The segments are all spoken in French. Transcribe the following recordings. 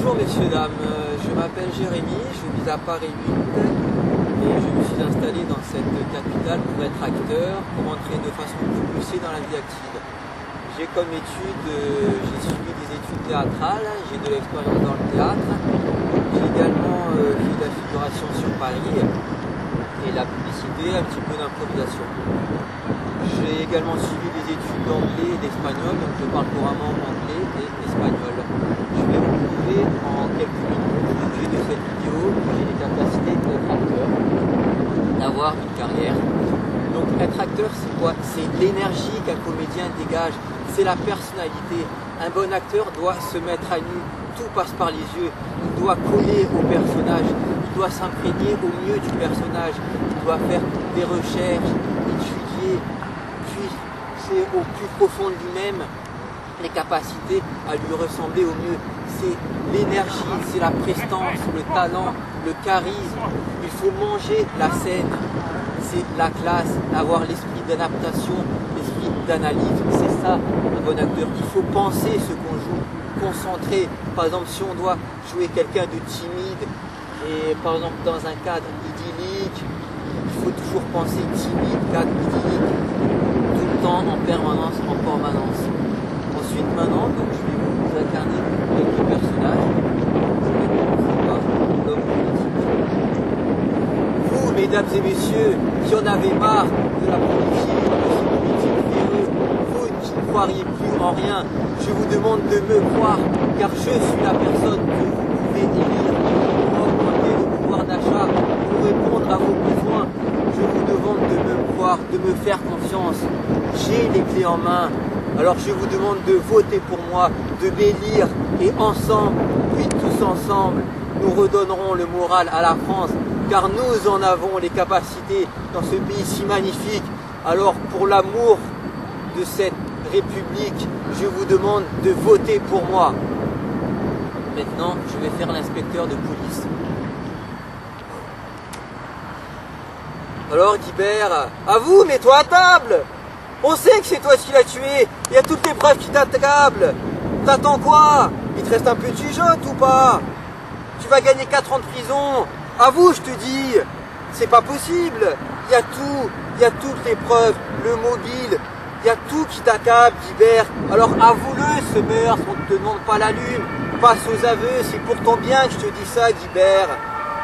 Bonjour messieurs, dames, je m'appelle Jérémy, je vis à Paris 8 et je me suis installé dans cette capitale pour être acteur, pour entrer de façon plus poussée dans la vie active. J'ai comme étude, j'ai suivi des études théâtrales, j'ai de l'expérience dans le théâtre, j'ai également fait de la figuration sur Paris et la publicité, un petit peu d'improvisation. J'ai également suivi des études d'anglais et d'espagnol, donc je parle couramment anglais et espagnol. Je vais vous prouver en quelques minutes l'objet de cette vidéo que j'ai les capacités d'être acteur, d'avoir une carrière. Donc être acteur, c'est quoi? C'est l'énergie qu'un comédien dégage, c'est la personnalité. Un bon acteur doit se mettre à nu, tout passe par les yeux, il doit coller au personnage, il doit s'imprégner au mieux du personnage, il doit faire des recherches, étudier, puis c'est au plus profond de lui-même les capacités à lui ressembler au mieux. C'est l'énergie, c'est la prestance, le talent, le charisme. Il faut manger la scène, c'est la classe, avoir l'esprit d'adaptation, l'esprit d'analyse. C'est ça un bon acteur. Il faut penser ce qu'on joue, concentré. Par exemple, si on doit jouer quelqu'un de timide, et par exemple dans un cadre idyllique, il faut toujours penser timide, cadre idyllique, tout le temps, en permanence, en permanence. Ensuite, maintenant, donc, je vais vous incarner quelques personnages. Vous, mesdames et messieurs, qui en avez marre de la politique, de ce politique véreux, vous qui ne croiriez plus en rien, je vous demande de me croire, car je suis la personne que vous pouvez élire pour augmenter le pouvoir d'achat, pour répondre à vos besoins. Je vous demande de me croire, de me faire confiance. J'ai les clés en main. Alors je vous demande de voter pour moi, de m'élire, et ensemble, oui tous ensemble, nous redonnerons le moral à la France, car nous en avons les capacités dans ce pays si magnifique. Alors pour l'amour de cette République, je vous demande de voter pour moi. Maintenant, je vais faire l'inspecteur de police. Alors Guibert, à vous, mets-toi à table! On sait que c'est toi qui l'as tué. Il y a toutes les preuves qui t'accablent. T'attends quoi? Il te reste un peu de jugeote ou pas? Tu vas gagner 4 ans de prison. Avoue, je te dis. C'est pas possible. Il y a tout. Il y a toutes les preuves. Le mobile. Il y a tout qui t'accable, Guibert. Alors avoue-le, ce meurtre. On ne te demande pas la lune. Passe aux aveux. C'est pour ton bien que je te dis ça, Guibert.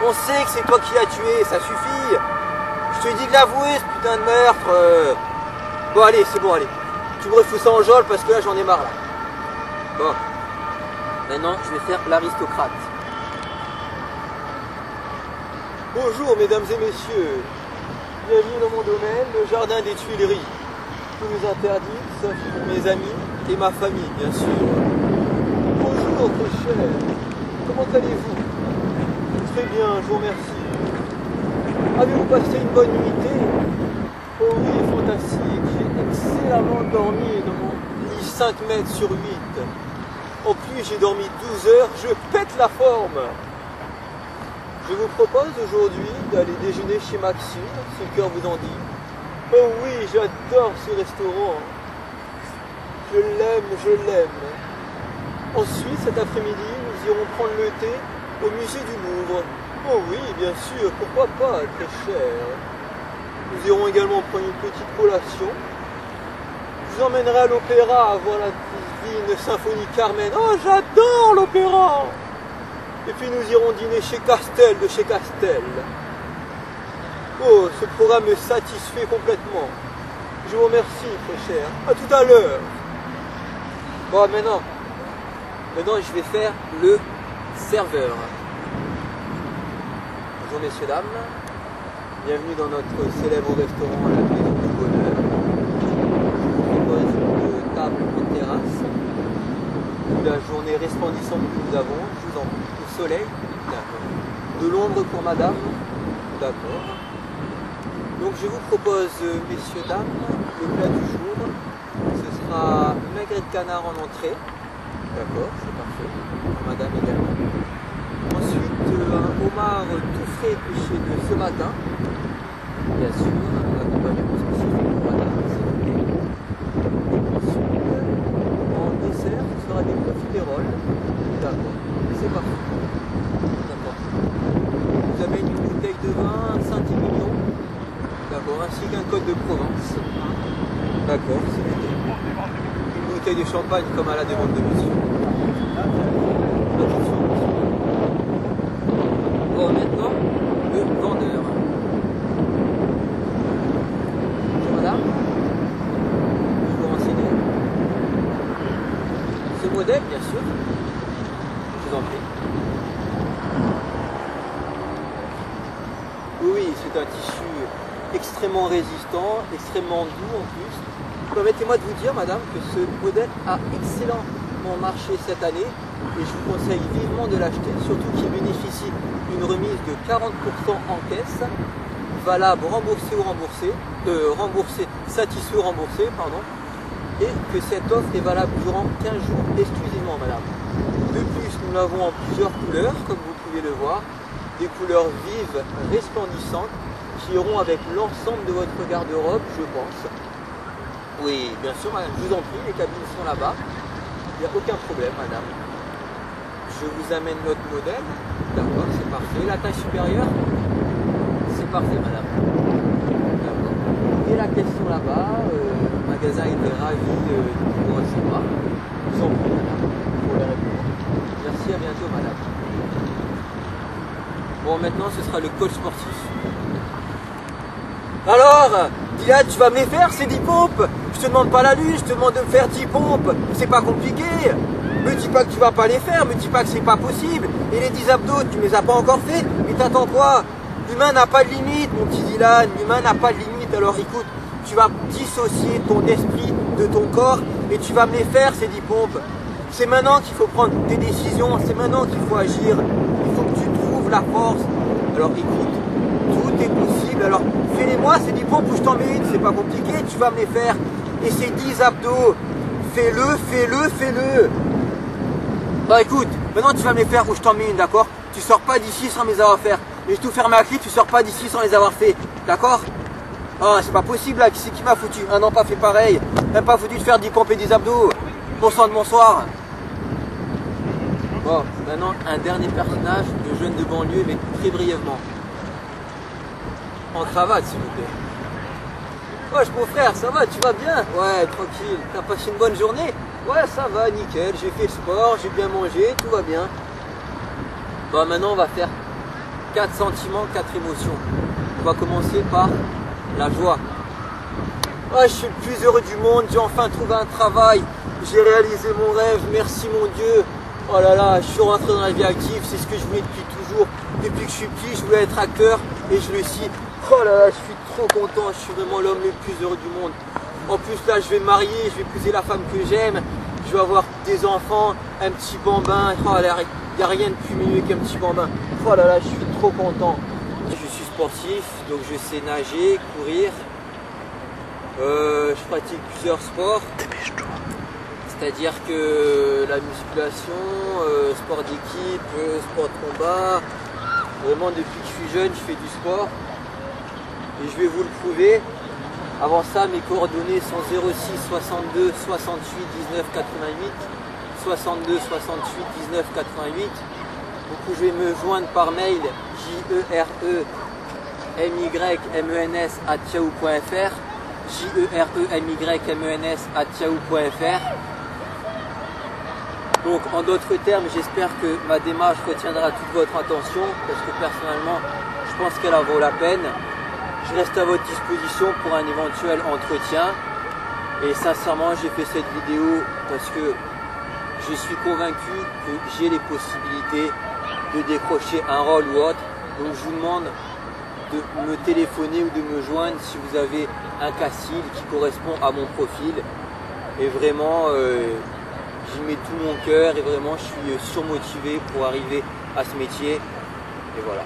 On sait que c'est toi qui l'as tué. Ça suffit. Je te dis de l'avouer, ce putain de meurtre. Bon allez, c'est bon, allez. Tu me refous ça en geôle parce que là j'en ai marre là. Bon. Maintenant je vais faire l'aristocrate. Bonjour mesdames et messieurs. Bienvenue dans mon domaine, le jardin des Tuileries. Tout nous interdit, sauf pour mes amis et ma famille, bien sûr. Bonjour très cher. Comment allez-vous? Très bien, je vous remercie. Avez-vous passé une bonne nuitée? Oh oui, fantastique, j'ai excellemment dormi dans mon lit 5 mètres sur 8. En plus, j'ai dormi 12 heures, je pète la forme. Je vous propose aujourd'hui d'aller déjeuner chez Maxime, si le cœur vous en dit. Oh oui, j'adore ce restaurant. Je l'aime, je l'aime. Ensuite, cet après-midi, nous irons prendre le thé au musée du Louvre. Oh oui, bien sûr, pourquoi pas, très cher. Nous irons également prendre une petite collation. Je vous emmènerai à l'opéra à voir la divine symphonie Carmen. Oh, j'adore l'opéra! Et puis nous irons dîner chez Castel, de chez Castel. Oh, ce programme me satisfait complètement. Je vous remercie, très cher. À tout à l'heure. Bon, maintenant, je vais faire le serveur. Bonjour, messieurs, dames. Bienvenue dans notre célèbre restaurant La Maison du Bonheur. Je vous propose une table en terrasse. Vu la journée resplendissante que nous avons, je vous en prie, au soleil, d'accord. De l'ombre pour madame, d'accord. Donc je vous propose, messieurs, dames, le plat du jour. Ce sera magret de canard en entrée. D'accord, c'est parfait. Pour madame également. Ensuite, un homard tout frais pêché de ce matin. Bien sûr, un accompagnement spécifique pour madame, c'est noté. Ensuite, en dessert, ce sera des profiteroles. D'accord, c'est parfait. mars. D'accord, c'est noté. Une bouteille de champagne comme à la demande de monsieur. Attention. Bon, maintenant, le vendeur. Bonjour madame. Je vous renseigner. Ce modèle, bien sûr. Je vous en prie. Oui, c'est un tissu extrêmement résistant, extrêmement doux en plus. Permettez-moi de vous dire, madame, que ce modèle a excellemment marché cette année et je vous conseille vivement de l'acheter, surtout qu'il bénéficie d'une remise de 40% en caisse, valable remboursé ou remboursé, satisfait ou remboursé, pardon, et que cette offre est valable durant 15 jours exclusivement, madame. De plus, nous l'avons en plusieurs couleurs, comme vous pouvez le voir, des couleurs vives, resplendissantes, qui iront avec l'ensemble de votre garde-robe, je pense. Oui, bien sûr, madame, je vous en prie, les cabines sont là-bas. Il n'y a aucun problème, madame. Je vous amène notre modèle. D'accord, c'est parfait. La taille supérieure, c'est parfait, madame. D'accord. Et la question là-bas, le magasin était ravi de vous recevoir. Je vous en prie, madame, pour les réponses. Merci, à bientôt, madame. Bon, maintenant, ce sera le coach sportif. Alors, Dylan, tu vas me les faire, ces 10 pompes? Je te demande pas la lune, je te demande de me faire 10 pompes. C'est pas compliqué. Me dis pas que tu vas pas les faire, me dis pas que c'est pas possible. Et les 10 abdos, tu me les as pas encore fait. Mais t'attends quoi? L'humain n'a pas de limite, mon petit Dylan. L'humain n'a pas de limite. Alors écoute, tu vas dissocier ton esprit de ton corps et tu vas me les faire, ces 10 pompes. C'est maintenant qu'il faut prendre tes décisions, c'est maintenant qu'il faut agir. Il faut que tu trouves la force. Alors écoute, tout est possible. Alors fais-les-moi, ces 10 pompes où je t'en mets une, c'est pas compliqué, tu vas me les faire. Et ces 10 abdos, fais-le, fais-le, fais-le. Bah écoute, maintenant tu vas me les faire où je t'en mets une, d'accord? Tu sors pas d'ici sans me les avoir fait. Et je tout ferme à clé, tu sors pas d'ici sans les avoir fait, d'accord? Ah, c'est pas possible là, qui c'est qui m'a foutu? Un an pas fait pareil, même pas foutu de faire 10 pompes et 10 abdos. Bon sang de bonsoir. Bon, maintenant un dernier personnage de jeune de banlieue, mais très brièvement. En cravate, s'il vous plaît. Wesh mon frère, ça va, tu vas bien? Ouais, tranquille. T'as passé une bonne journée? Ouais, ça va, nickel. J'ai fait le sport, j'ai bien mangé, tout va bien. Bon, maintenant on va faire 4 sentiments, 4 émotions. On va commencer par la joie. Ouais, je suis le plus heureux du monde, j'ai enfin trouvé un travail. J'ai réalisé mon rêve, merci mon Dieu. Oh là là, je suis rentré dans la vie active, c'est ce que je voulais depuis toujours. Depuis que je suis petit, je voulais être acteur et je le suis. Oh là là, je suis trop content, je suis vraiment l'homme le plus heureux du monde. En plus là, je vais me marier, je vais épouser la femme que j'aime. Je vais avoir des enfants, un petit bambin. Oh là là, il n'y a rien de plus mieux qu'un petit bambin. Oh là là, je suis trop content. Je suis sportif, donc je sais nager, courir. Je pratique plusieurs sports. Dépêche-toi. C'est-à-dire que la musculation, sport d'équipe, sport de combat, vraiment depuis que je suis jeune, je fais du sport. Et je vais vous le prouver. Avant ça, mes coordonnées sont 06 62 68 19 88. 62 68 19 88. Vous pouvez me joindre par mail jeremymennes@yahoo.fr. jeremymennes@yahoo.fr. Donc en d'autres termes, j'espère que ma démarche retiendra toute votre attention parce que personnellement, je pense qu'elle en vaut la peine. Je reste à votre disposition pour un éventuel entretien. Et sincèrement, j'ai fait cette vidéo parce que je suis convaincu que j'ai les possibilités de décrocher un rôle ou autre. Donc je vous demande de me téléphoner ou de me joindre si vous avez un casting qui correspond à mon profil. Et vraiment, j'y mets tout mon cœur et vraiment je suis surmotivé pour arriver à ce métier. Et voilà.